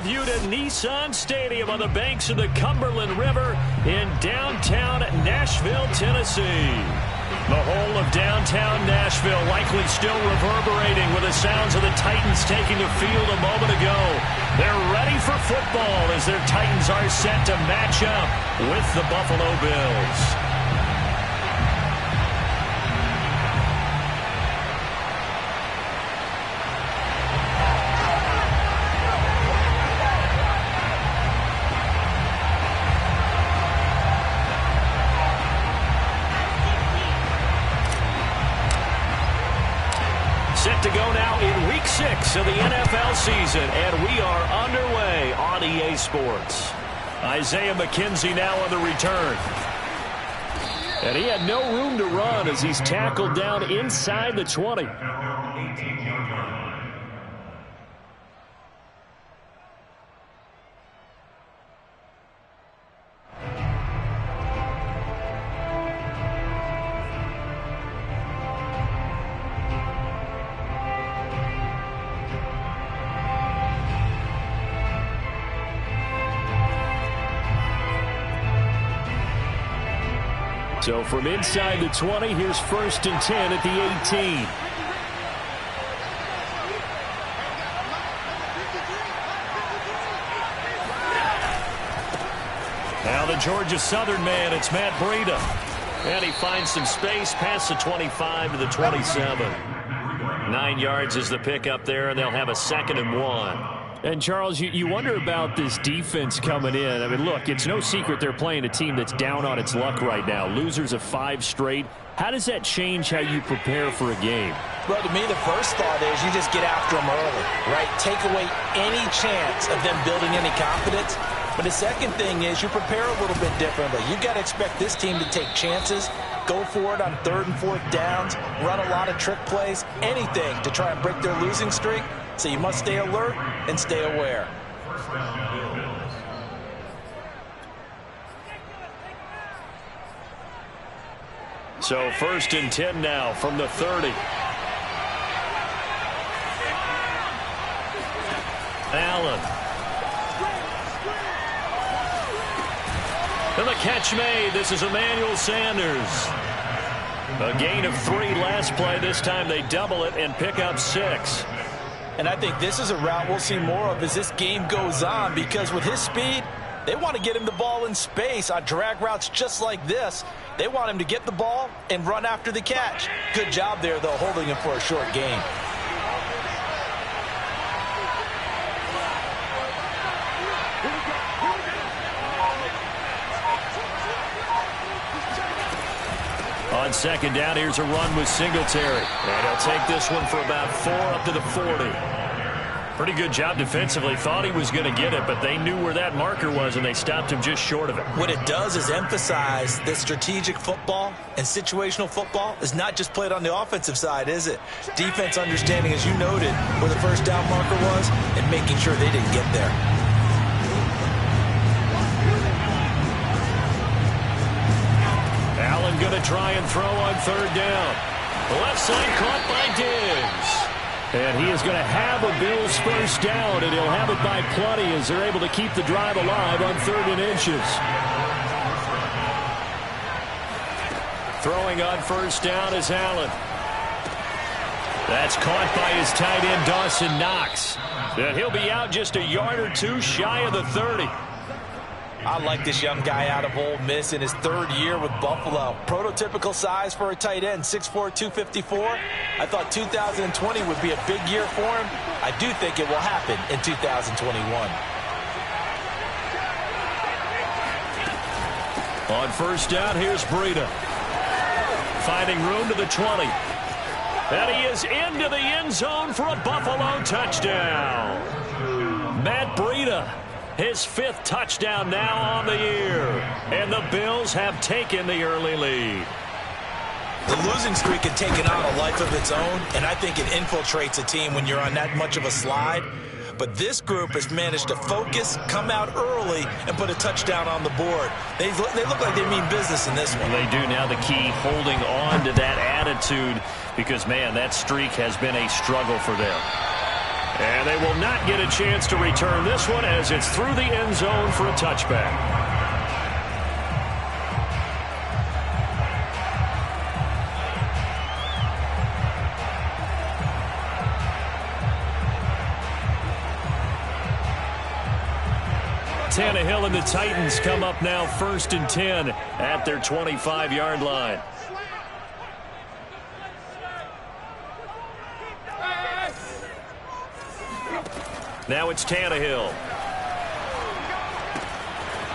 debuted at Nissan Stadium on the banks of the Cumberland River in downtown Nashville, Tennessee. The whole of downtown Nashville likely still reverberating with the sounds of the Titans taking the field a moment ago. They're ready for football as their Titans are set to match up with the Buffalo Bills. Set to go now in Week 6 of the NFL season, and we are underway on EA Sports. Isaiah McKenzie now on the return. And he had no room to run as he's tackled down inside the 20. So from inside the 20, here's 1st and 10 at the 18. Now the Georgia Southern man, it's Matt Breida. And he finds some space past the 25 to the 27. 9 yards is the pickup there, and they'll have a 2nd and 1. And, Charles, you wonder about this defense coming in. I mean, look, it's no secret they're playing a team that's down on its luck right now. Losers of 5 straight. How does that change how you prepare for a game? Well, to me, the first thought is you just get after them early, right? Take away any chance of them building any confidence. But the second thing is you prepare a little bit differently. You've got to expect this team to take chances, go for it on 3rd and 4th downs, run a lot of trick plays, anything to try and break their losing streak. So you must stay alert and stay aware. So 1st and 10 now from the 30. Allen. And the catch made. This is Emmanuel Sanders. A gain of 3 last play. This time they double it and pick up 6. And I think this is a route we'll see more of as this game goes on, because with his speed, they want to get him the ball in space on drag routes just like this. They want him to get the ball and run after the catch. Good job there, though, holding him for a short gain. On 2nd down, here's a run with Singletary. And he'll take this one for about 4 up to the 40. Pretty good job defensively. Thought he was going to get it, but they knew where that marker was, and they stopped him just short of it. What it does is emphasize that strategic football and situational football is not just played on the offensive side, is it? Defense understanding, as you noted, where the 1st down marker was and making sure they didn't get there. Allen going to try and throw on 3rd down. The left side caught by Diggs. And he is going to have a Bills 1st down, and he'll have it by plenty as they're able to keep the drive alive on 3rd and inches. Throwing on 1st down is Allen. That's caught by his tight end, Dawson Knox. And he'll be out just a yard or 2 shy of the 30. I like this young guy out of Ole Miss in his 3rd year with Buffalo. Prototypical size for a tight end, 6'4", 254. I thought 2020 would be a big year for him. I do think it will happen in 2021. On 1st down, here's Breida. Finding room to the 20. And he is into the end zone for a Buffalo touchdown. Matt Breida. His 5th touchdown now on the year. And the Bills have taken the early lead. The losing streak had taken on a life of its own, and I think it infiltrates a team when you're on that much of a slide. But this group has managed to focus, come out early, and put a touchdown on the board. They look like they mean business in this one. They do. Now the key, holding on to that attitude, because, man, that streak has been a struggle for them. And they will not get a chance to return this one as it's through the end zone for a touchback. Tannehill and the Titans come up now 1st and 10 at their 25-yard line. Now it's Tannehill.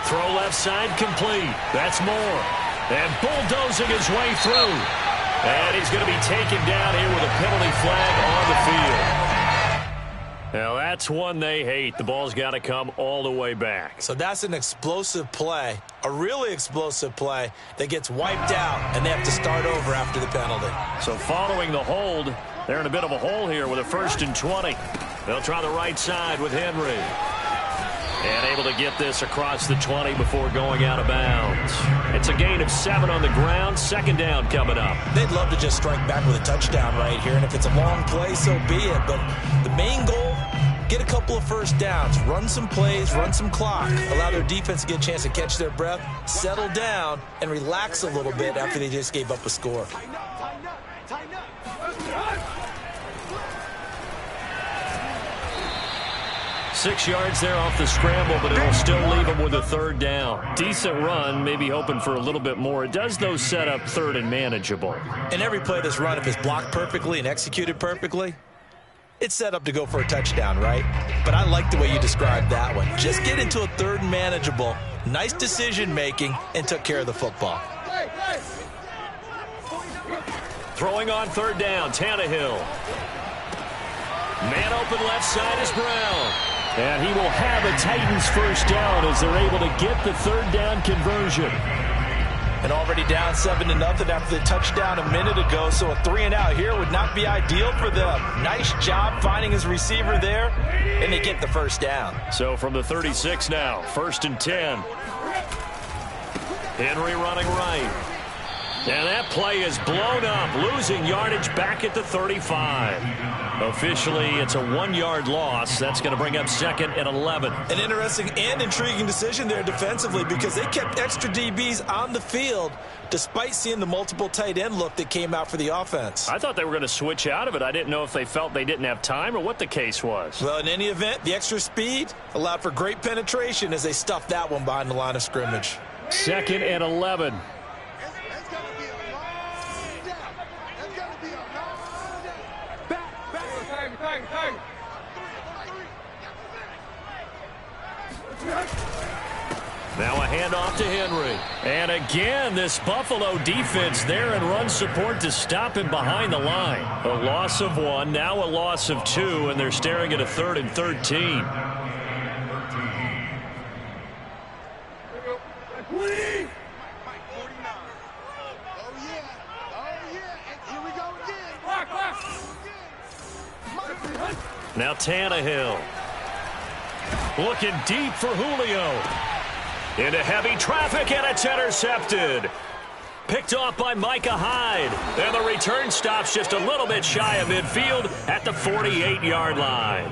Throw left side complete. That's Moore. And bulldozing his way through. And he's going to be taken down here with a penalty flag on the field. Now that's one they hate. The ball's got to come all the way back. So that's an explosive play, a really explosive play that gets wiped out, and they have to start over after the penalty. So following the hold, they're in a bit of a hole here with a 1st and 20. They'll try the right side with Henry. And able to get this across the 20 before going out of bounds. It's a gain of 7 on the ground. 2nd down coming up. They'd love to just strike back with a touchdown right here, and if it's a long play, so be it. But the main goal, get a couple of 1st downs, run some plays, run some clock, allow their defense to get a chance to catch their breath, settle down, and relax a little bit after they just gave up a score. 6 yards there off the scramble, but it'll still leave him with a 3rd down. Decent run, maybe hoping for a little bit more. It does, though, set up 3rd and manageable. And every play that's run, if it's blocked perfectly and executed perfectly, it's set up to go for a touchdown, right? But I like the way you described that one. Just get into a 3rd and manageable, nice decision-making, and took care of the football. Throwing on 3rd down, Tannehill. Man open left side is Brown. And he will have a Titans 1st down as they're able to get the 3rd down conversion. And already down 7-0 after the touchdown a minute ago, so a 3-and-out here would not be ideal for them. Nice job finding his receiver there, and they get the 1st down. So from the 36 now, 1st and 10. Henry running right. And that play is blown up, losing yardage back at the 35. Officially, it's a 1-yard loss. That's going to bring up 2nd and 11. An interesting and intriguing decision there defensively because they kept extra DBs on the field despite seeing the multiple tight end look that came out for the offense. I thought they were going to switch out of it. I didn't know if they felt they didn't have time or what the case was. Well, in any event, the extra speed allowed for great penetration as they stuffed that one behind the line of scrimmage. 2nd and 11. Now a handoff to Henry. And again, this Buffalo defense there in run support to stop him behind the line. A loss of 1, now a loss of 2, and they're staring at a 3rd and 13. Now Tannehill. Looking deep for Julio. Into heavy traffic, and it's intercepted. Picked off by Micah Hyde. And the return stops just a little bit shy of midfield at the 48-yard line.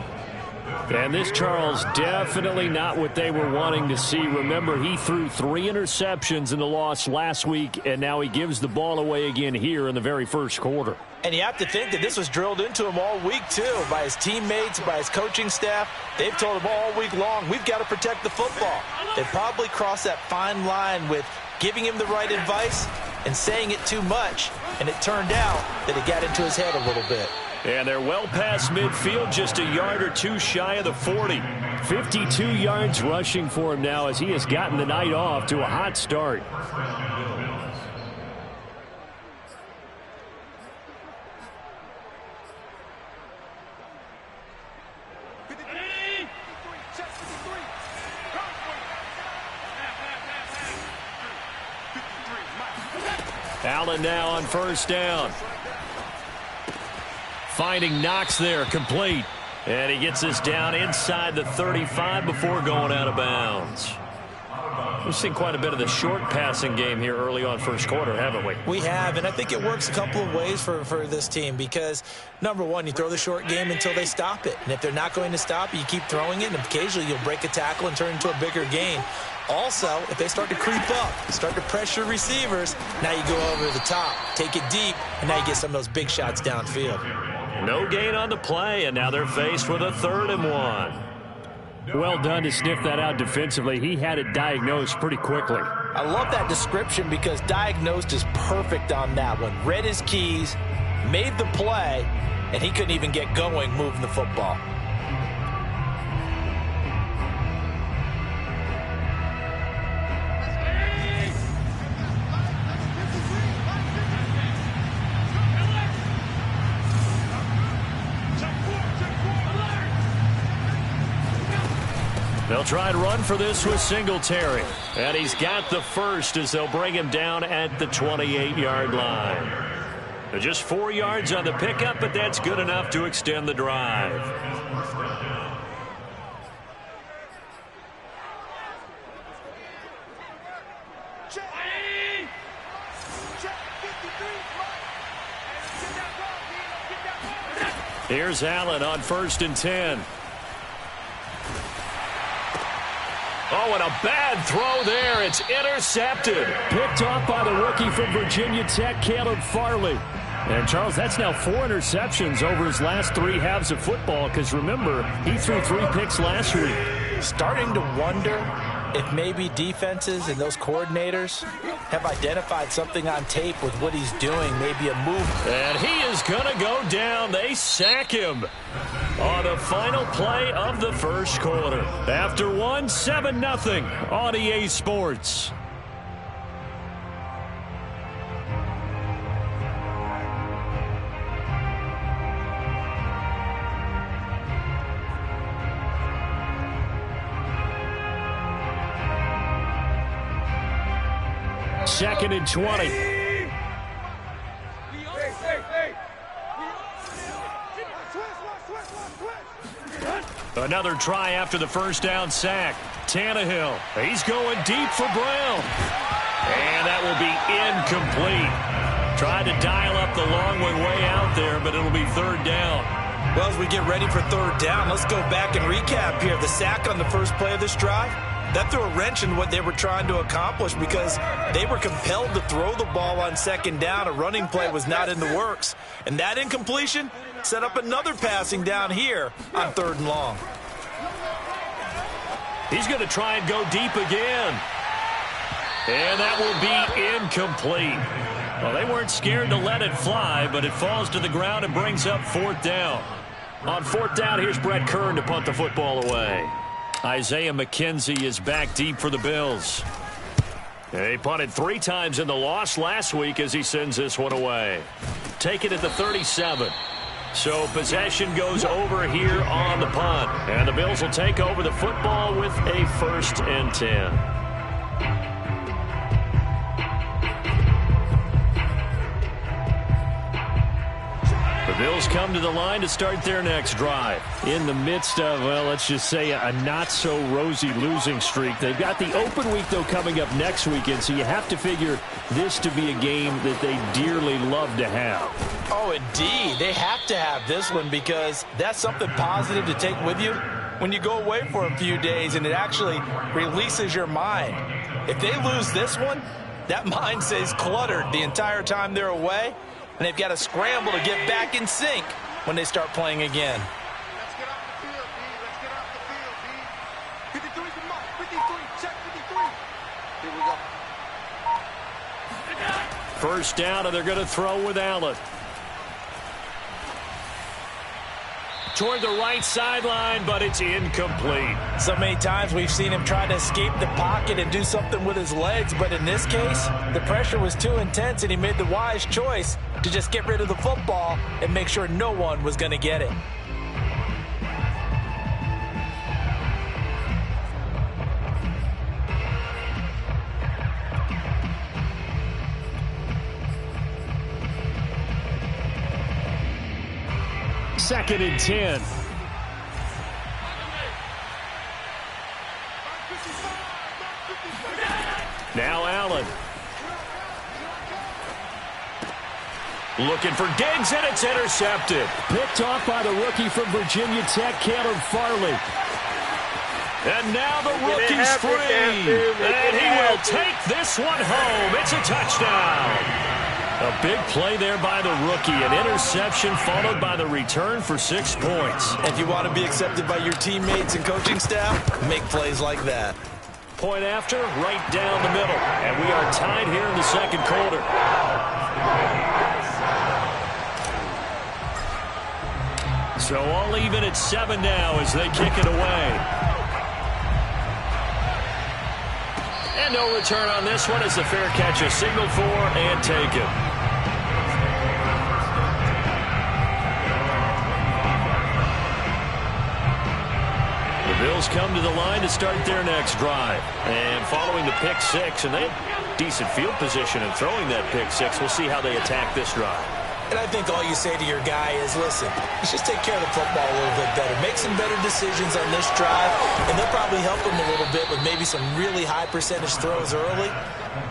And this, Charles, definitely not what they were wanting to see. Remember, he threw 3 interceptions in the loss last week, and now he gives the ball away again here in the very first quarter. And you have to think that this was drilled into him all week, too, by his teammates, by his coaching staff. They've told him all week long, we've got to protect the football. They probably crossed that fine line with giving him the right advice and saying it too much. And it turned out that it got into his head a little bit. And they're well past midfield, just a yard or 2 shy of the 40. 52 yards rushing for him now as he has gotten the night off to a hot start. Allen now on 1st down. Finding Knox there, complete. And he gets this down inside the 35 before going out of bounds. We've seen quite a bit of the short passing game here early on first quarter, haven't we? We have, and I think it works a couple of ways for this team because, number one, you throw the short game until they stop it. And if they're not going to stop it, you keep throwing it, and occasionally you'll break a tackle and turn it into a bigger gain. Also, if they start to creep up, start to pressure receivers, now you go over the top, take it deep, and now you get some of those big shots downfield. No gain on the play, and now they're faced with a 3rd and 1. Well done to sniff that out defensively. He had it diagnosed pretty quickly. I love that description because diagnosed is perfect on that one. Read his keys, made the play, and he couldn't even get going moving the football. They'll try and run for this with Singletary. And he's got the first as they'll bring him down at the 28-yard line. Just 4 yards on the pickup, but that's good enough to extend the drive. Here's Allen on 1st and 10. Oh, and a bad throw there. It's intercepted. Picked off by the rookie from Virginia Tech, Caleb Farley. And, Charles, that's now 4 interceptions over his last 3 halves of football because, remember, he threw 3 picks last week. Starting to wonder if maybe defenses and those coordinators have identified something on tape with what he's doing, maybe a move. And he is going to go down. They sack him on the final play of the first quarter. After 7-0 on EA Sports. Second and 20. Another try after the first down sack. Tannehill, he's going deep for Brown. And that will be incomplete. Tried to dial up the long way out there, but it'll be 3rd down. Well, as we get ready for 3rd down, let's go back and recap here. The sack on the first play of this drive, that threw a wrench in what they were trying to accomplish because they were compelled to throw the ball on 2nd down. A running play was not in the works. And that incompletion set up another passing down here on 3rd and long. He's going to try and go deep again. And that will be incomplete. Well, they weren't scared to let it fly, but it falls to the ground and brings up 4th down. On 4th down, here's Brett Kern to punt the football away. Isaiah McKenzie is back deep for the Bills. He punted 3 times in the loss last week as he sends this one away. Take it at the 37. So possession goes over here on the punt. And the Bills will take over the football with a 1st and 10. The Bills come to the line to start their next drive. In the midst of, well, let's just say a not-so-rosy losing streak. They've got the open week, though, coming up next weekend, so you have to figure this to be a game that they dearly love to have. Oh, indeed. They have to have this one because that's something positive to take with you when you go away for a few days, and it actually releases your mind. If they lose this one, that mind stays cluttered the entire time they're away, and they've got to scramble to get back in sync when they start playing again. Let's get off the field, B. Let's get off the field, B. 53, come on. 53, check 53. Here we go. 1st down, and they're going to throw with Allen. Toward the right sideline, but it's incomplete. So many times we've seen him try to escape the pocket and do something with his legs, but in this case, the pressure was too intense, and he made the wise choice to just get rid of the football and make sure no one was going to get it. Second and 10. Looking for Diggs, and it's intercepted. Picked off by the rookie from Virginia Tech, Caleb Farley. And now the rookie's free. And he will take this one home. It's a touchdown. A big play there by the rookie. An interception followed by the return for 6 points. If you want to be accepted by your teammates and coaching staff, make plays like that. Point after, right down the middle. And we are tied here in the second quarter. So all even at 7 now as they kick it away. And no return on this one as the fair catch is signaled for and taken. The Bills come to the line to start their next drive. And following the pick six, and they have decent field position in throwing that pick six. We'll see how they attack this drive. And I think all you say to your guy is, listen, let's just take care of the football a little bit better. Make some better decisions on this drive, and they'll probably help him a little bit with maybe some really high percentage throws early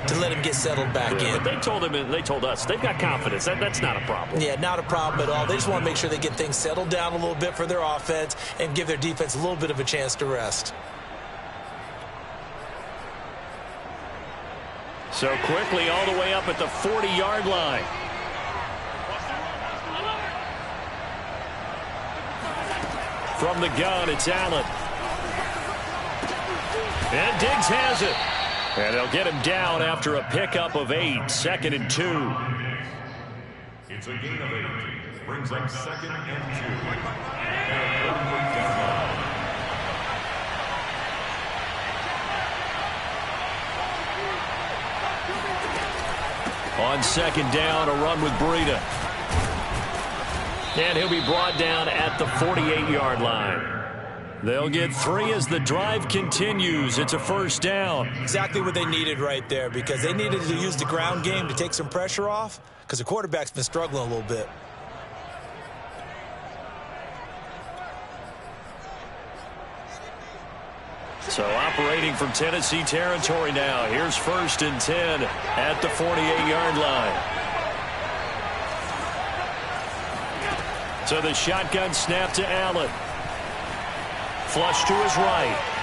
to let him get settled back in. But they told us they've got confidence. That's not a problem. Yeah, not a problem at all. They just want to make sure they get things settled down a little bit for their offense and give their defense a little bit of a chance to rest. So quickly all the way up at the 40-yard line. From the gun, it's Allen. And Diggs has it. And they'll get him down after a pickup of 8, 2nd and 2. It's a gain of 8. Brings up 2nd and 2. On 2nd down, a run with Breida. And he'll be brought down at the 48-yard line. They'll get 3 as the drive continues. It's a first down. Exactly what they needed right there, because they needed to use the ground game to take some pressure off, because the quarterback's been struggling a little bit. So operating from Tennessee territory now. Here's 1st and 10 at the 48-yard line. So the shotgun snap to Allen. Flush to his right.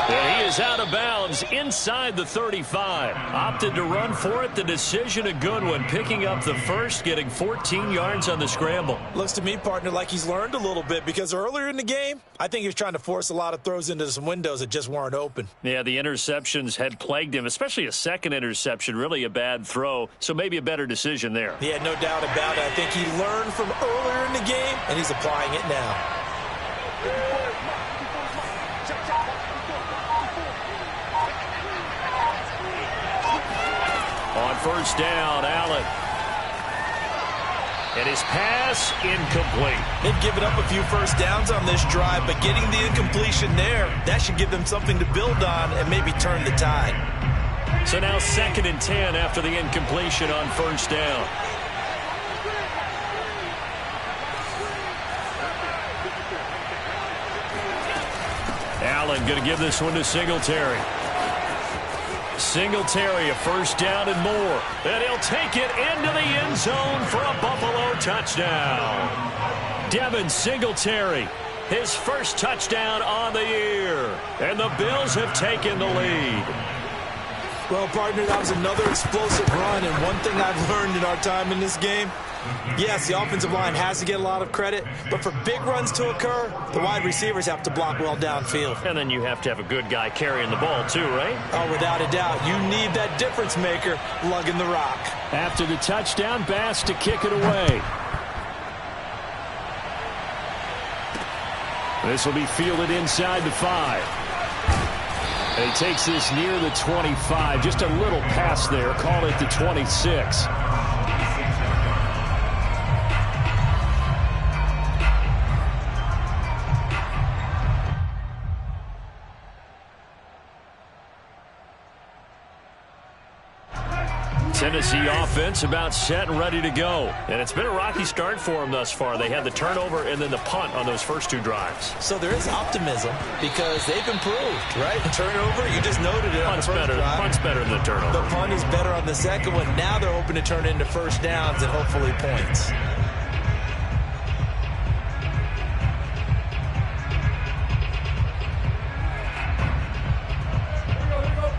And he is out of bounds inside the 35. Opted to run for it. The decision a good one. Picking up the first, getting 14 yards on the scramble. Looks to me, partner, like he's learned a little bit, because earlier in the game, I think he was trying to force a lot of throws into some windows that just weren't open. Yeah, the interceptions had plagued him, especially a second interception, really a bad throw. So maybe a better decision there. Yeah, no doubt about it. I think he learned from earlier in the game, and he's applying it now. On 1st down, Allen. And his pass incomplete. They've given up a few first downs on this drive, but getting the incompletion there, that should give them something to build on and maybe turn the tide. So now 2nd and 10 after the incompletion on 1st down. Allen going to give this one to Singletary. Singletary, a 1st down and more. And he'll take it into the end zone for a Buffalo touchdown. Devin Singletary, his first touchdown on the year. And the Bills have taken the lead. Well, partner, that was another explosive run, and one thing I've learned in our time in this game, yes, the offensive line has to get a lot of credit, but for big runs to occur, the wide receivers have to block well downfield. And then you have to have a good guy carrying the ball too, right? Oh, without a doubt. You need that difference maker lugging the rock. After the touchdown, Bass to kick it away. This will be fielded inside the 5. And he takes this near the 25. Just a little pass there. Call it the 26. Tennessee offense about set and ready to go. And it's been a rocky start for them thus far. They had the turnover and then the punt on those first two drives. So there is optimism because they've improved, right? Turnover, you just noted it. Punt's better than the turnover. The punt is better on the second one. Now they're hoping to turn it into first downs and hopefully points.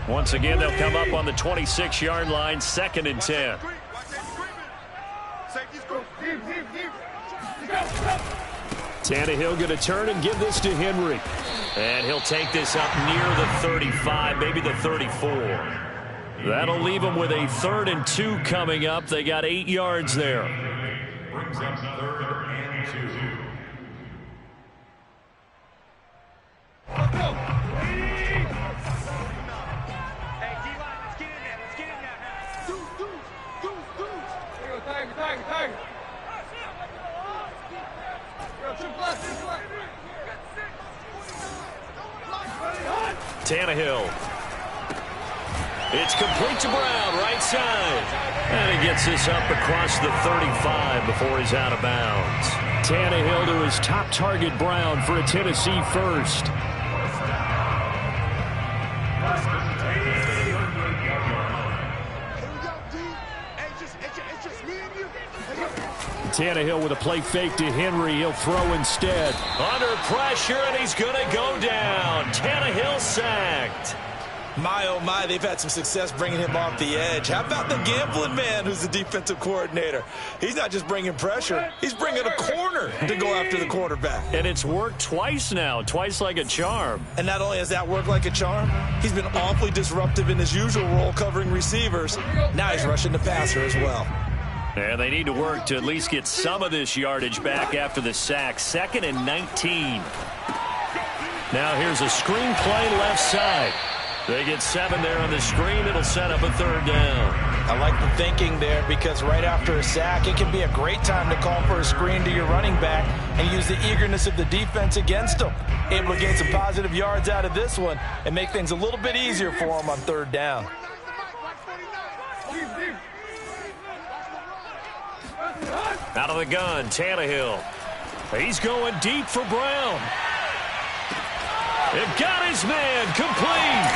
Once again, they'll come up on the 26-yard line, 2nd and 10. Tannehill going to turn and give this to Henry. And he'll take this up near the 35, maybe the 34. That'll leave them with a 3rd and 2 coming up. They got 8 yards there. Brings up 3rd and 2. Tannehill. It's complete to Brown, right side. And he gets this up across the 35 before he's out of bounds. Tannehill to his top target, Brown, for a Tennessee first. Tannehill with a play fake to Henry. He'll throw instead. Under pressure, and he's going to go down. Tannehill sacked. My, oh my, they've had some success bringing him off the edge. How about the gambling man who's the defensive coordinator? He's not just bringing pressure. He's bringing a corner to go after the quarterback. And it's worked twice now, twice like a charm. And not only has that worked like a charm, he's been awfully disruptive in his usual role covering receivers. Now he's rushing the passer as well. And they need to work to at least get some of this yardage back after the sack. 2nd and 19. Now here's a screen play left side. They get 7 there on the screen. It'll set up a 3rd down. I like the thinking there because right after a sack, it can be a great time to call for a screen to your running back and use the eagerness of the defense against them. Able to gain some positive yards out of this one and make things a little bit easier for them on 3rd down. Out of the gun, Tannehill. He's going deep for Brown. It got his man complete.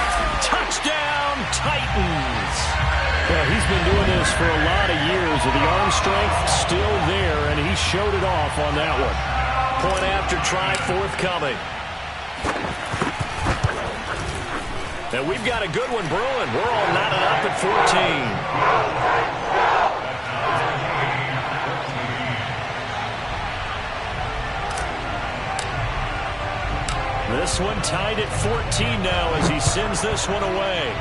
Touchdown, Titans. Well, he's been doing this for a lot of years. The arm strength still there, and he showed it off on that one. Point after try forthcoming. And we've got a good one brewing. We're all knotted up at 14. This one tied at 14 now as he sends this one away.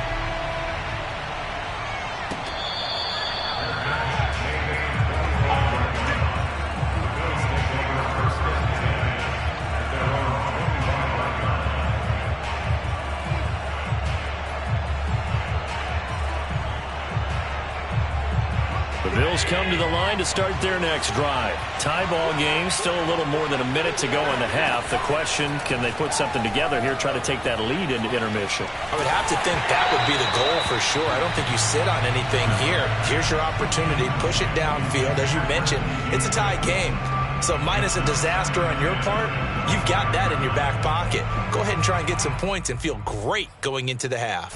The Bills come to the line to start their next drive. Tie ball game, still a little more than a minute to go in the half. The question, can they put something together here, try to take that lead into intermission? I would have to think that would be the goal for sure. I don't think you sit on anything here. Here's your opportunity. Push it downfield. As you mentioned, it's a tie game. So minus a disaster on your part, you've got that in your back pocket. Go ahead and try and get some points and feel great going into the half.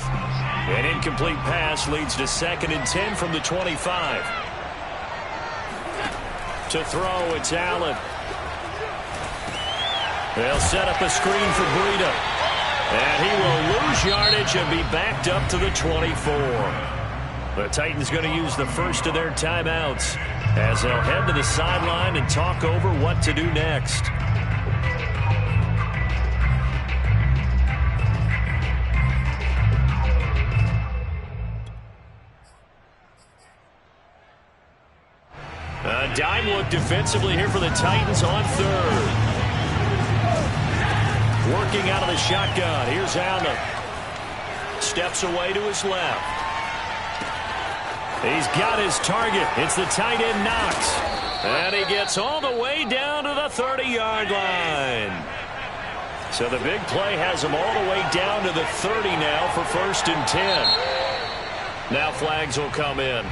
An incomplete pass leads to 2nd and 10 from the 25. To throw, it's Allen. They'll set up a screen for Breida. And he will lose yardage and be backed up to the 24. The Titans going to use the first of their timeouts as they'll head to the sideline and talk over what to do next. A dime look defensively here for the Titans on 3rd. Working out of the shotgun. Here's Allen. Steps away to his left. He's got his target. It's the tight end Knox. And he gets all the way down to the 30-yard line. So the big play has him all the way down to the 30 now for 1st and 10. Now flags will come in.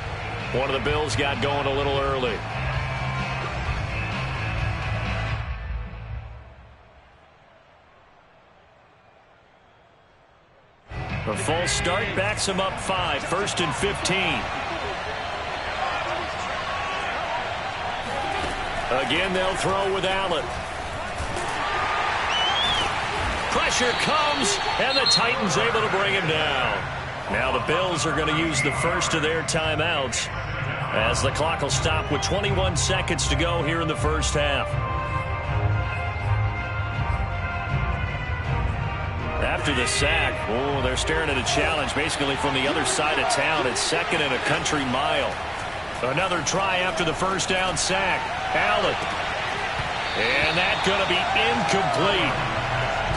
One of the Bills got going a little early. A false start backs him up 5. 1st and 15. Again, they'll throw with Allen. Pressure comes, and the Titans able to bring him down. Now the Bills are going to use the first of their timeouts as the clock will stop with 21 seconds to go here in the first half. After the sack, they're staring at a challenge basically from the other side of town. It's 2nd and a country mile. Another try after the first down sack. Allen. And that's going to be incomplete.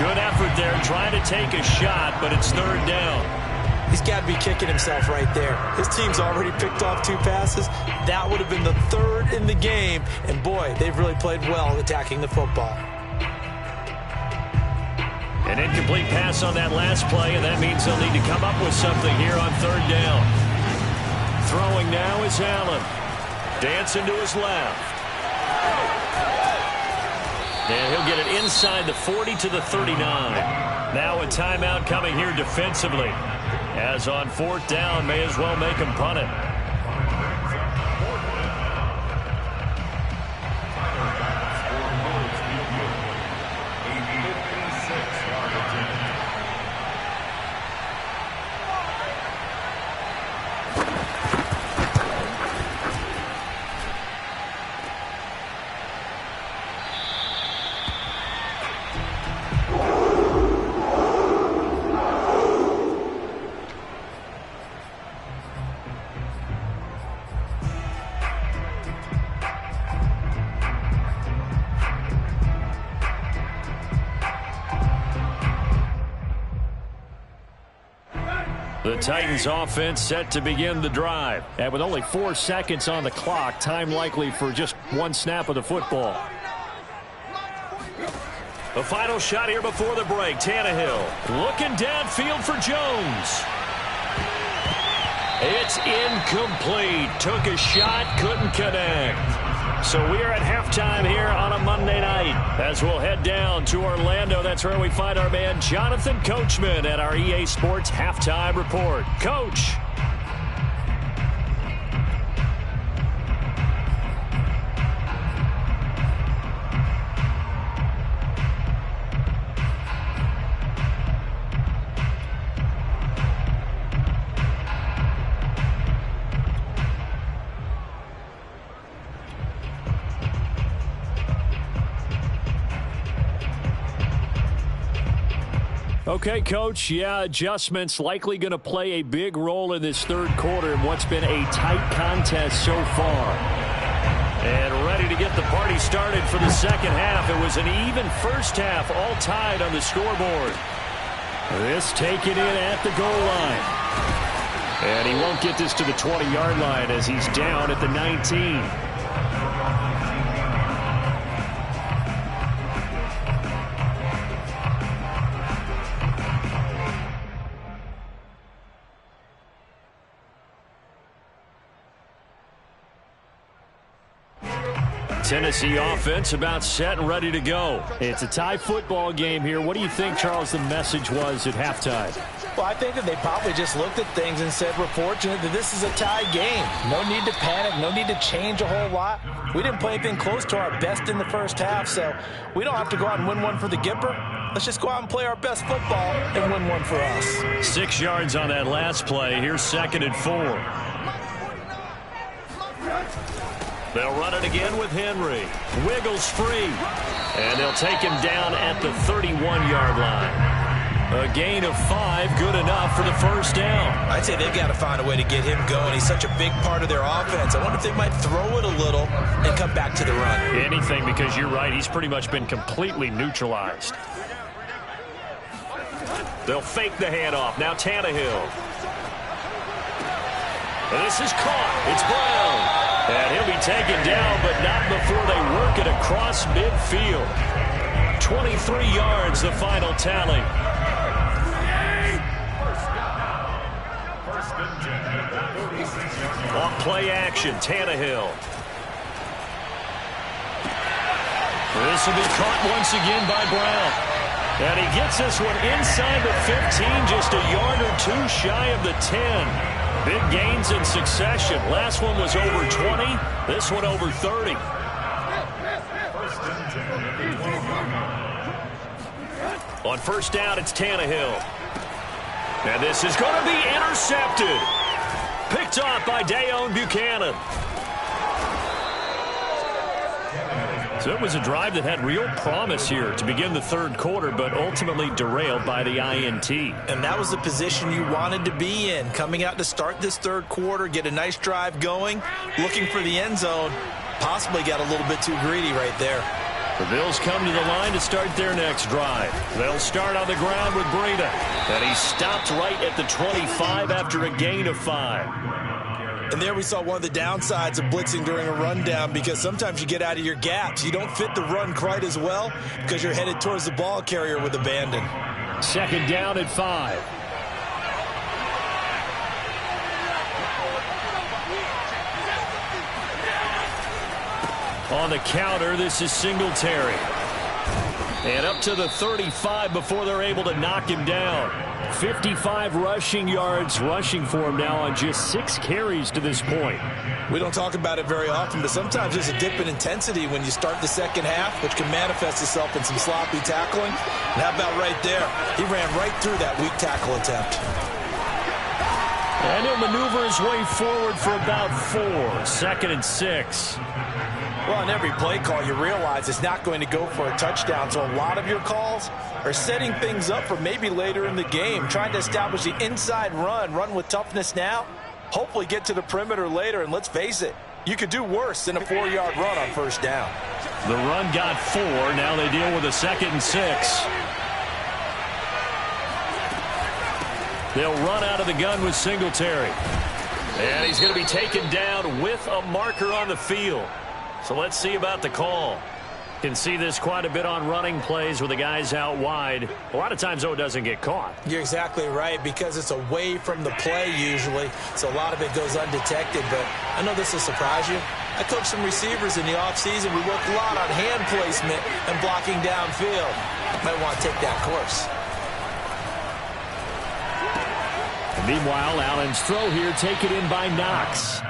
Good effort there trying to take a shot, but it's 3rd down. He's got to be kicking himself right there. His team's already picked off 2 passes. That would have been the 3rd in the game. And, boy, they've really played well attacking the football. An incomplete pass on that last play, and that means they'll need to come up with something here on 3rd down. Throwing now is Allen. Dancing to his left. And he'll get it inside the 40 to the 39. Now a timeout coming here defensively. As on 4th down, may as well make him punt it. The Titans offense set to begin the drive. And with only 4 seconds on the clock, time likely for just 1 snap of the football. The final shot here before the break. Tannehill looking downfield for Jones. It's incomplete. Took a shot, couldn't connect. So we are at halftime here on a Monday night. As we'll head down to Orlando, that's where we find our man Jonathan Coachman at our EA Sports Halftime Report. Coach. Okay, Coach, adjustments likely going to play a big role in this 3rd quarter in what's been a tight contest so far. And ready to get the party started for the 2nd half. It was an even first half, all tied on the scoreboard. This taken in at the goal line. And he won't get this to the 20-yard line as he's down at the 19. Tennessee offense about set and ready to go. It's a tie football game here. What do you think, Charles, the message was at halftime? Well, I think that they probably just looked at things and said, we're fortunate that this is a tie game. No need to panic. No need to change a whole lot. We didn't play anything close to our best in the first half, so we don't have to go out and win one for the Gipper. Let's just go out and play our best football and win one for us. 6 yards on that last play. Here's 2nd and 4. They'll run it again with Henry. Wiggles free. And they'll take him down at the 31-yard line. A gain of 5, good enough for the first down. I'd say they've got to find a way to get him going. He's such a big part of their offense. I wonder if they might throw it a little and come back to the run. Anything, because you're right. He's pretty much been completely neutralized. They'll fake the handoff. Now Tannehill. And this is caught. It's Brown. And he'll be taken down, but not before they work it across midfield. 23 yards, the final tally. First On play action, Tannehill. This will be caught once again by Brown. And he gets this one inside the 15, just a yard or two shy of the 10. Big gains in succession. Last one was over 20. This one over 30. On first down, it's Tannehill. And this is going to be intercepted. Picked off by Dayon Buchanan. So it was a drive that had real promise here to begin the third quarter, but ultimately derailed by the INT. And that was the position you wanted to be in, coming out to start this third quarter, get a nice drive going, looking for the end zone. Possibly got a little bit too greedy right there. The Bills come to the line to start their next drive. They'll start on the ground with Breida. And he stopped right at the 25 after a gain of 5. And there we saw one of the downsides of blitzing during a rundown, because sometimes you get out of your gaps. You don't fit the run quite as well because you're headed towards the ball carrier with abandon. Second down at 5. On the counter, this is Singletary. And up to the 35 before they're able to knock him down. 55 rushing yards rushing for him now on just 6 carries to this point. We don't talk about it very often, but sometimes there's a dip in intensity when you start the second half, which can manifest itself in some sloppy tackling. And how about right there? He ran right through that weak tackle attempt. And he'll maneuver his way forward for about 4. 2nd and 6. Well, on every play call, you realize it's not going to go for a touchdown. So a lot of your calls are setting things up for maybe later in the game, trying to establish the inside run with toughness now, hopefully get to the perimeter later. And let's face it, you could do worse than a 4-yard run on first down. The run got 4. Now they deal with a 2nd and 6. They'll run out of the gun with Singletary. And he's going to be taken down with a marker on the field. So let's see about the call. Can see this quite a bit on running plays with the guys out wide. A lot of times, though, it doesn't get caught. You're exactly right, because it's away from the play usually, so a lot of it goes undetected. But I know this will surprise you. I coach some receivers in the offseason. We work a lot on hand placement and blocking downfield. Might want to take that course. Meanwhile, Allen's throw here taken in by Knox.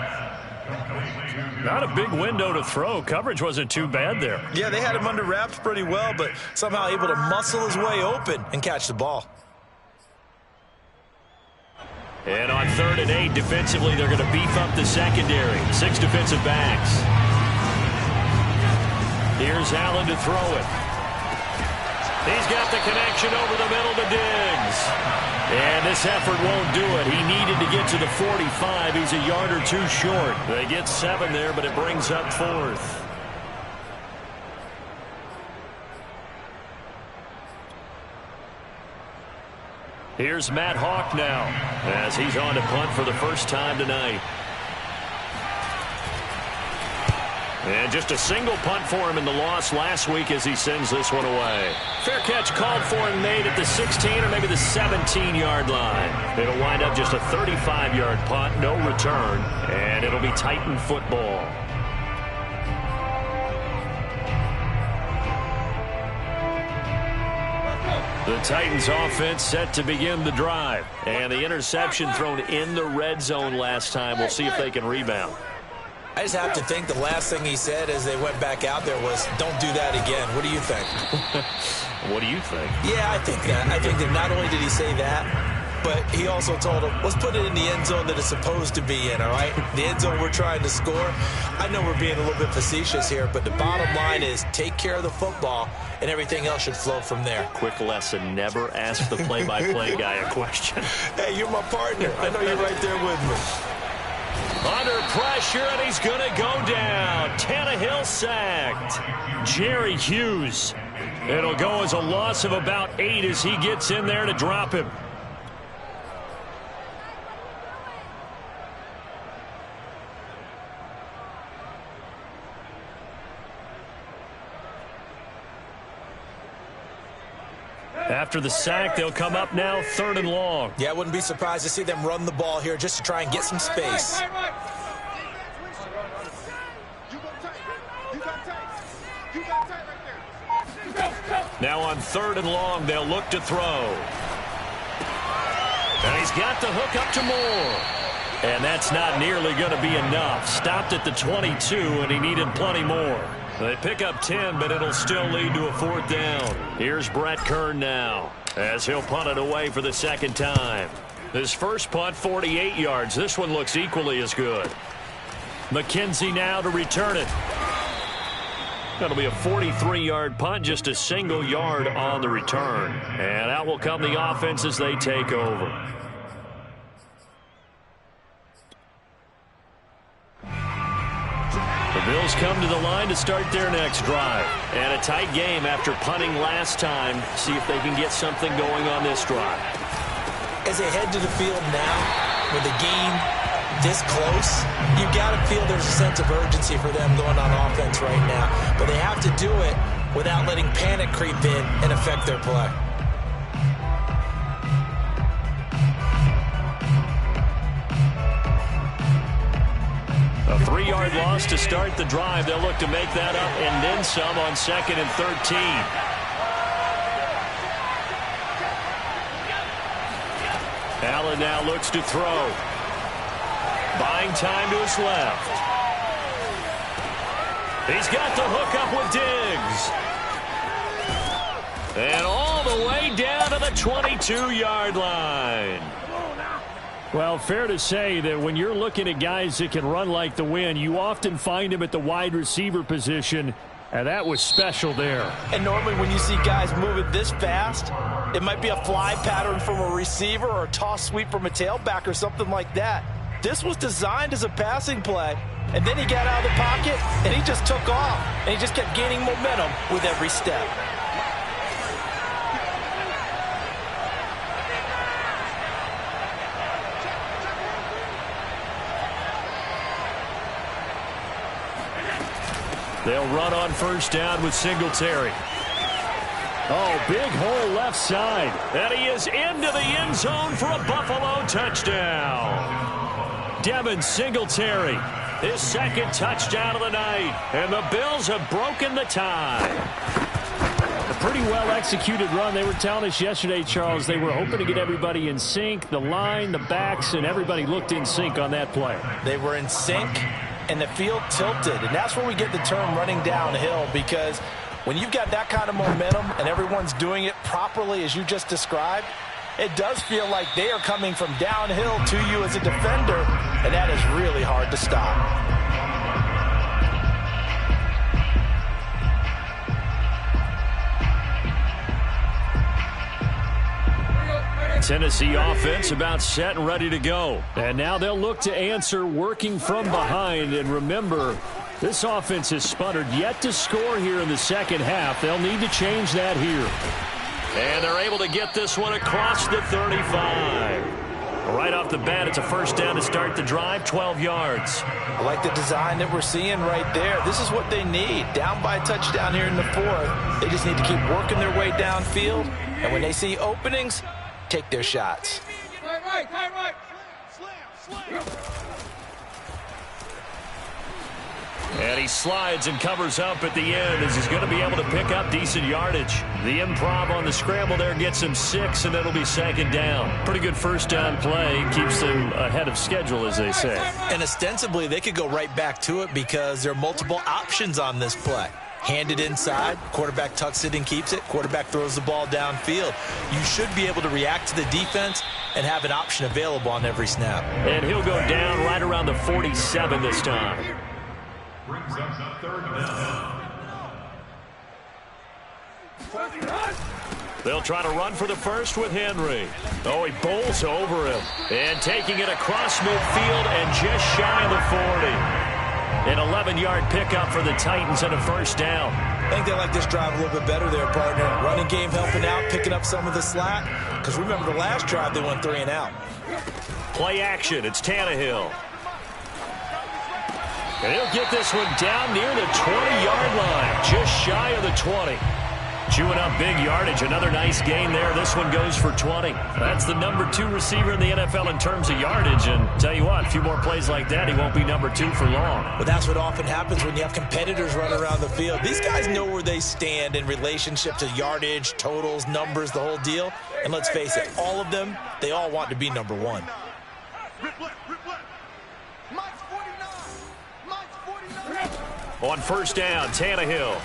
Not a big window to throw. Coverage wasn't too bad there. Yeah, they had him under wraps pretty well, but somehow able to muscle his way open and catch the ball. And on 3rd and 8, defensively, they're going to beef up the secondary. 6 defensive backs. Here's Allen to throw it. He's got the connection over the middle to Diggs. And this effort won't do it. He needed to get to the 45. He's a yard or 2 short. They get 7 there, but it brings up 4th. Here's Matt Hawk now, as he's on to punt for the first time tonight. And just a single punt for him in the loss last week as he sends this one away. Fair catch called for and made at the 16 or maybe the 17-yard line. It'll wind up just a 35-yard punt, no return, and it'll be Titan football. The Titans offense set to begin the drive. And the interception thrown in the red zone last time. We'll see if they can rebound. I just have to think the last thing he said as they went back out there was, don't do that again. What do you think? What do you think? Yeah, I think that. I think that not only did he say that, but he also told him, let's put it in the end zone that it's supposed to be in, all right? The end zone we're trying to score. I know we're being a little bit facetious here, but the bottom line is take care of the football, and everything else should flow from there. Quick lesson, never ask the play-by-play guy a question. Hey, you're my partner. I know you're right there with me. Under pressure, and he's going to go down. Tannehill sacked. Jerry Hughes. It'll go as a loss of about 8 as he gets in there to drop him. After the sack, they'll come up now 3rd and long. Yeah, I wouldn't be surprised to see them run the ball here just to try and get some space. Now on 3rd and long, they'll look to throw. And he's got the hook up to Moore. And that's not nearly going to be enough. Stopped at the 22, and he needed plenty more. They pick up 10, but it'll still lead to a 4th down. Here's Brett Kern now, as he'll punt it away for the 2nd time. His first punt, 48 yards. This one looks equally as good. McKenzie now to return it. That'll be a 43-yard punt, just a single yard on the return. And out will come the offense as they take over. The Bills come to the line to start their next drive. And a tight game after punting last time. See if they can get something going on this drive. As they head to the field now, with the game this close, you've got to feel there's a sense of urgency for them going on offense right now. But they have to do it without letting panic creep in and affect their play. A 3-yard loss to start the drive. They'll look to make that up and then some on 2nd and 13. Allen now looks to throw. Buying time to his left. He's got the hook up with Diggs. And all the way down to the 22-yard line. Well, fair to say that when you're looking at guys that can run like the wind, you often find them at the wide receiver position, and that was special there. And normally when you see guys moving this fast, it might be a fly pattern from a receiver or a toss sweep from a tailback or something like that. This was designed as a passing play, and then he got out of the pocket, and he just took off, and he just kept gaining momentum with every step. They'll run on 1st down with Singletary. Oh, big hole left side. And he is into the end zone for a Buffalo touchdown. Devin Singletary, his 2nd touchdown of the night. And the Bills have broken the tie. A pretty well-executed run. They were telling us yesterday, Charles, they were hoping to get everybody in sync. The line, the backs, and everybody looked in sync on that play. They were in sync, and the field tilted. And that's where we get the term running downhill, because when you've got that kind of momentum and everyone's doing it properly as you just described, it does feel like they are coming from downhill to you as a defender, and that is really hard to stop. Tennessee offense about set and ready to go. And now they'll look to answer working from behind. And remember, this offense has sputtered yet to score here in the 2nd half. They'll need to change that here. And they're able to get this one across the 35. Right off the bat, it's a 1st down to start the drive, 12 yards. I like the design that we're seeing right there. This is what they need. Down by a touchdown here in the 4th. They just need to keep working their way downfield. And when they see openings, take their shots. Right. Slam. And he slides and covers up at the end as he's going to be able to pick up decent yardage. The improv on the scramble there gets him 6, and it'll be 2nd down. Pretty good 1st down play. Keeps them ahead of schedule, as they say. And ostensibly, they could go right back to it because there are multiple options on this play. Hand it inside, quarterback tucks it and keeps it, quarterback throws the ball downfield. You should be able to react to the defense and have an option available on every snap. And he'll go down right around the 47 this time. Brings up 3rd down. They'll try to run for the 1st with Henry. Oh, he bowls over him. And taking it across midfield and just shy of the 40. An 11-yard pickup for the Titans and a 1st down. I think they like this drive a little bit better there, partner. Running game helping out, picking up some of the slack. Because remember, the last drive, they went 3 and out. Play action. It's Tannehill. And he'll get this one down near the 20-yard line, just shy of the 20. Chewing up big yardage. Another nice gain there. This one goes for 20. That's the number 2 receiver in the NFL in terms of yardage. And tell you what, a few more plays like that, he won't be number 2 for long. Well, that's what often happens when you have competitors running around the field. These guys know where they stand in relationship to yardage, totals, numbers, the whole deal. And let's face it, all of them, they all want to be number 1. On first down, Tannehill.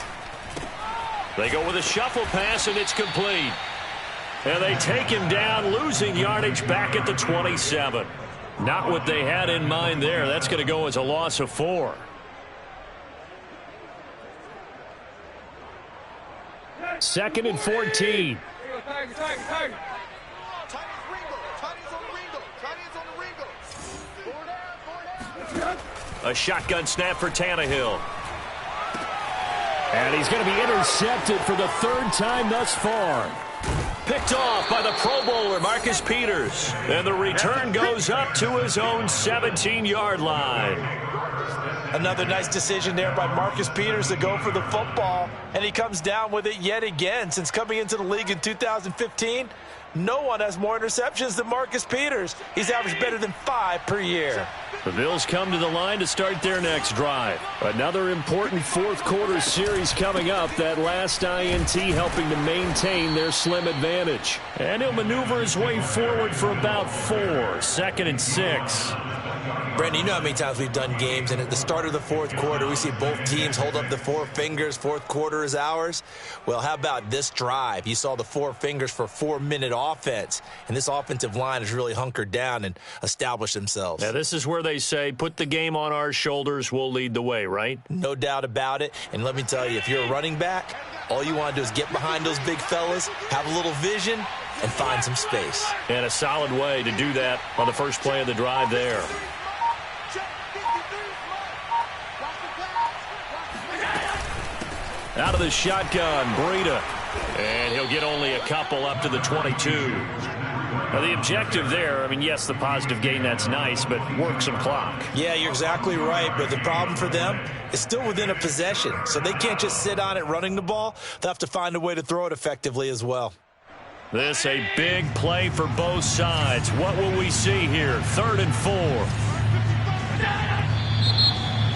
They go with a shuffle pass, and it's complete. And they take him down, losing yardage back at the 27. Not what they had in mind there. That's going to go as a loss of 4. Second and 14. A shotgun snap for Tannehill. And he's going to be intercepted for the 3rd time thus far. Picked off by the Pro Bowler, Marcus Peters. And the return goes up to his own 17-yard line. Another nice decision there by Marcus Peters to go for the football. And he comes down with it yet again. Since coming into the league in 2015, no one has more interceptions than Marcus Peters. He's averaged better than 5 per year. The Bills come to the line to start their next drive. Another important 4th quarter series coming up. That last INT helping to maintain their slim advantage. And he'll maneuver his way forward for about 4. 2nd and 6. Brandon, you know how many times we've done games, and at the start of the 4th quarter, we see both teams hold up the 4 fingers. 4th quarter is ours. Well, how about this drive? You saw the 4 fingers for 4-minute offense, and this offensive line has really hunkered down and established themselves. Now, this is where they say, put the game on our shoulders, we'll lead the way, right? No doubt about it. And let me tell you, if you're a running back, all you want to do is get behind those big fellas, have a little vision, and find some space. And a solid way to do that on the first play of the drive there. Out of the shotgun, Breida. And he'll get only a couple up to the 22. Now, the objective there, I mean, yes, the positive gain, that's nice, but work some clock. Yeah, you're exactly right, but the problem for them is still within a possession, so they can't just sit on it running the ball. They'll have to find a way to throw it effectively as well. This a big play for both sides. What will we see here? 3rd and 4.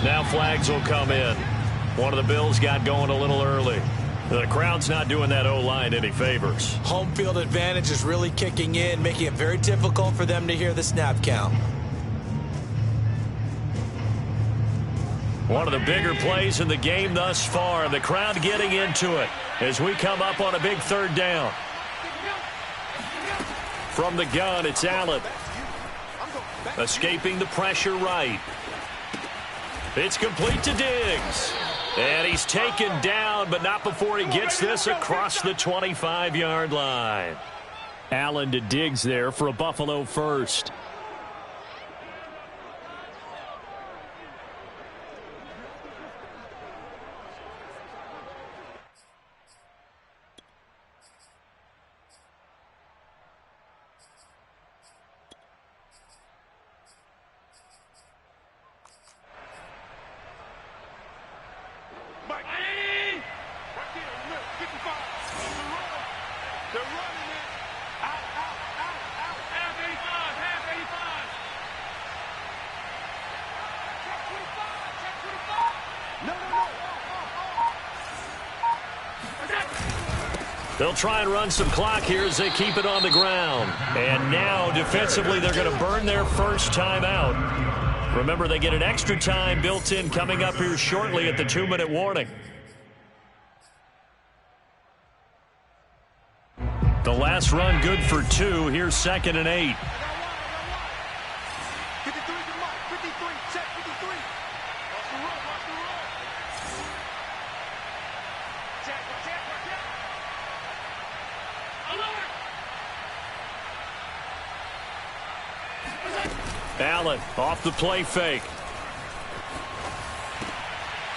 Now flags will come in. One of the Bills got going a little early. The crowd's not doing that O-line any favors. Home field advantage is really kicking in, making it very difficult for them to hear the snap count. One of the bigger plays in the game thus far. The crowd getting into it as we come up on a big 3rd down. From the gun, it's Allen. Escaping the pressure right. It's complete to Diggs. And he's taken down, but not before he gets this across the 25-yard line. Allen to Diggs there for a Buffalo first. They'll try and run some clock here as they keep it on the ground. And now, defensively, they're going to burn their first time out. Remember, they get an extra time built in coming up here shortly at the 2-minute warning. The last run good for 2. Here's 2nd and 8. Allen off the play fake.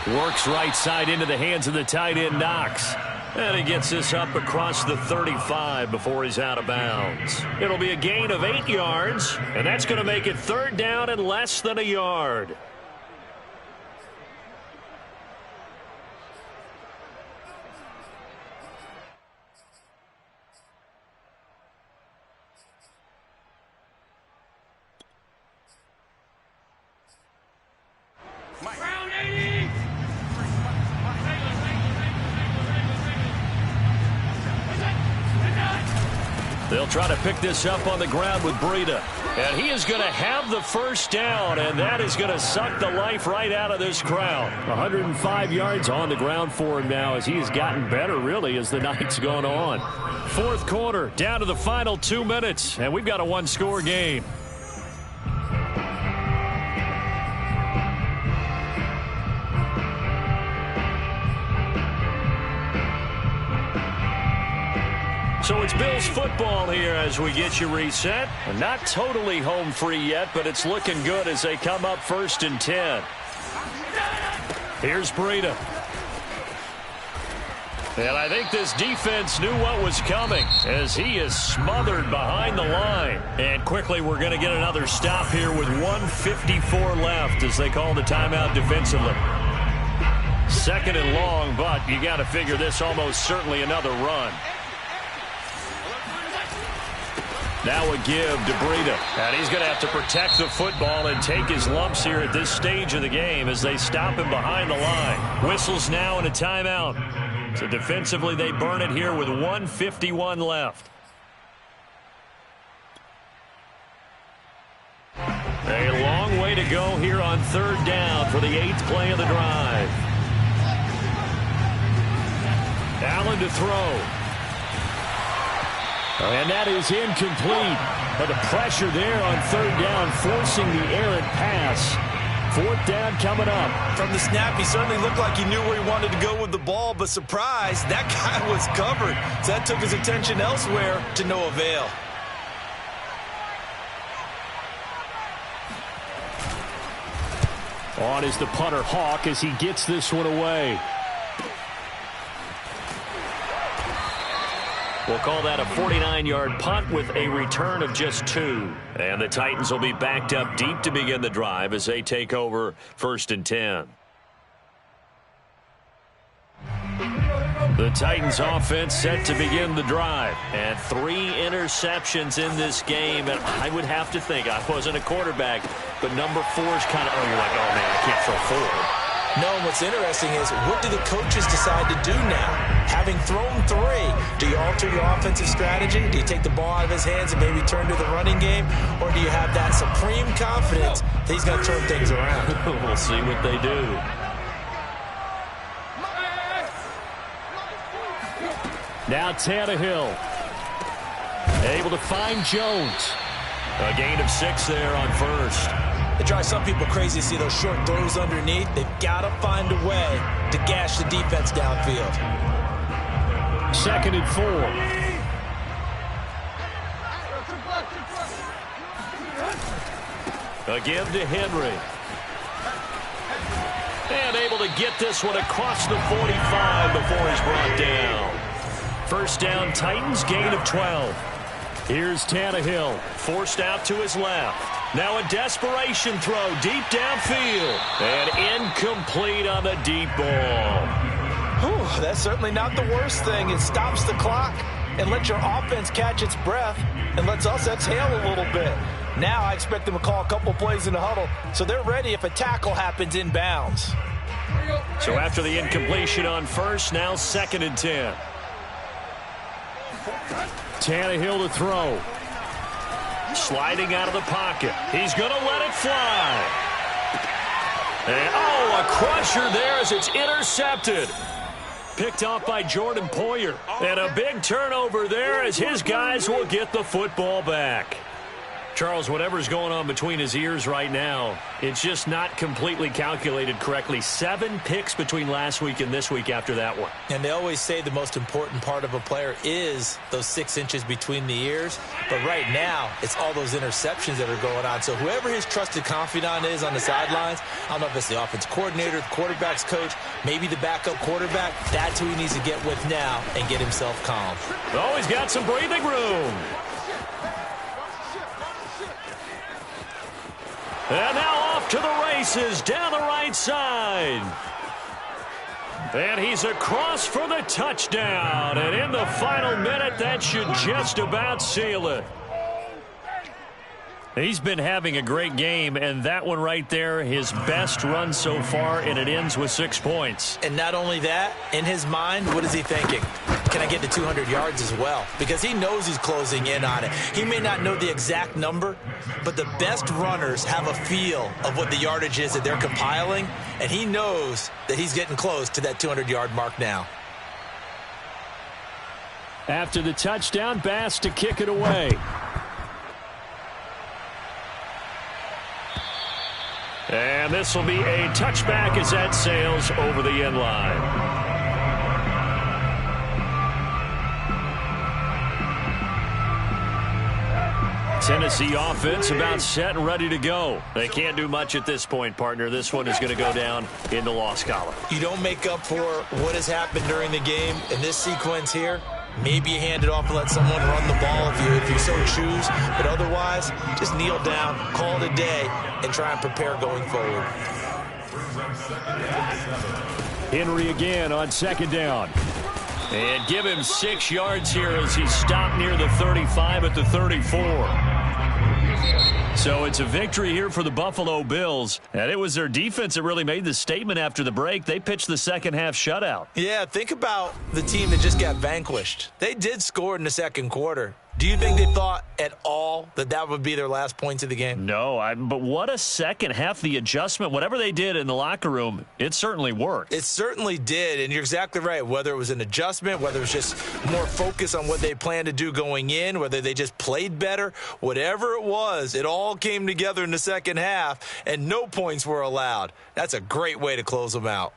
Works right side into the hands of the tight end Knox. And he gets this up across the 35 before he's out of bounds. It'll be a gain of 8 yards, and that's going to make it 3rd down and less than a yard. try to pick this up on the ground with Breida. And he is going to have the first down, and that is going to suck the life right out of this crowd. 105 yards on the ground for him now as he has gotten better, really, as the night's gone on. Fourth quarter, down to the final 2 minutes, and we've got a one-score game. So it's Bills football here as we get you reset. Not totally home free yet, but it's looking good as they come up 1st and 10. Here's Breida. And I think this defense knew what was coming as he is smothered behind the line. And quickly we're going to get another stop here with 1:54 left as they call the timeout defensively. 2nd and long, but you got to figure this almost certainly another run. Now a give to Breida. And he's going to have to protect the football and take his lumps here at this stage of the game as they stop him behind the line. Whistles now and a timeout. So defensively they burn it here with 1:51 left. A long way to go here on 3rd down for the 8th play of the drive. Allen to throw. And that is incomplete. But the pressure there on 3rd down, forcing the errant pass. 4th down coming up. From the snap, he certainly looked like he knew where he wanted to go with the ball, but surprise, that guy was covered. So that took his attention elsewhere to no avail. On is the punter Hawk as he gets this one away. We'll call that a 49-yard punt with a return of just 2. And the Titans will be backed up deep to begin the drive as they take over 1st and 10. The Titans offense set to begin the drive. And 3 interceptions in this game. And I would have to think, I wasn't a quarterback, but number 4 is kind of, you're like, oh, man, I can't throw 4. No, and what's interesting is, what do the coaches decide to do now? Having thrown 3, do you alter your offensive strategy? Do you take the ball out of his hands and maybe turn to the running game? Or do you have that supreme confidence that he's going to turn things around? We'll see what they do. Now Tannehill. Able to find Jones. A gain of 6 there on 1st. It drives some people crazy to see those short throws underneath. They've got to find a way to gash the defense downfield. 2nd and 4. A give to Henry. And able to get this one across the 45 before he's brought down. 1st down, Titans, gain of 12. Here's Tannehill. Forced out to his left. Now a desperation throw deep downfield. And incomplete on the deep ball. Whew, that's certainly not the worst thing. It stops the clock and lets your offense catch its breath and lets us exhale a little bit. Now I expect them to call a couple plays in the huddle so they're ready if a tackle happens inbounds. So after the incompletion on 1st, now 2nd and 10. Tannehill to throw. Sliding out of the pocket. He's going to let it fly. And, oh, a crusher there as it's intercepted. Picked off by Jordan Poyer. And a big turnover there as his guys will get the football back. Charles, whatever's going on between his ears right now, it's just not completely calculated correctly. 7 picks between last week and this week after that one. And they always say the most important part of a player is those 6 inches between the ears. But right now, it's all those interceptions that are going on. So whoever his trusted confidant is on the sidelines, I don't know if it's the offense coordinator, the quarterback's coach, maybe the backup quarterback, that's who he needs to get with now and get himself calm. Oh, he's got some breathing room. And now off to the races down the right side. And he's across for the touchdown. And in the final minute, that should just about seal it. He's been having a great game, and that one right there, his best run so far, and it ends with 6 points. And not only that, in his mind, what is he thinking? can I get to 200 yards as well? Because he knows he's closing in on it. He may not know the exact number, but the best runners have a feel of what the yardage is that they're compiling, and he knows that he's getting close to that 200-yard mark now. After the touchdown, Bass to kick it away. And this will be a touchback as that sails over the end line. Tennessee offense about set and ready to go. They can't do much at this point, partner. This one is going to go down in the loss column. You don't make up for what has happened during the game in this sequence here. Maybe you hand it off and let someone run the ball if you so choose. But otherwise, just kneel down, call it a day, and try and prepare going forward. Henry again on second down. And give him 6 yards here as he stopped near the 35 at the 34. So it's a victory here for the Buffalo Bills. And it was their defense that really made the statement after the break. They pitched the second half shutout. Yeah, think about the team that just got vanquished. They did score in the second quarter. Do you think they thought at all that that would be their last points of the game? No, but what a second half. The adjustment, whatever they did in the locker room, it certainly worked. It certainly did, and you're exactly right. Whether it was an adjustment, whether it was just more focus on what they planned to do going in, whether they just played better, whatever it was, it all came together in the second half, and no points were allowed. That's a great way to close them out.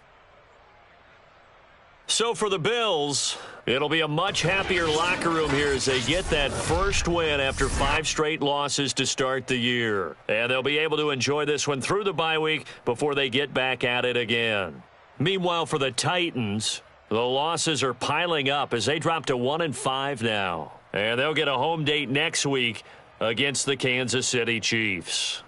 So for the Bills, it'll be a much happier locker room here as they get that first win after 5 straight losses to start the year. And they'll be able to enjoy this one through the bye week before they get back at it again. Meanwhile, for the Titans, the losses are piling up as they drop to 1-5 now. And they'll get a home date next week against the Kansas City Chiefs.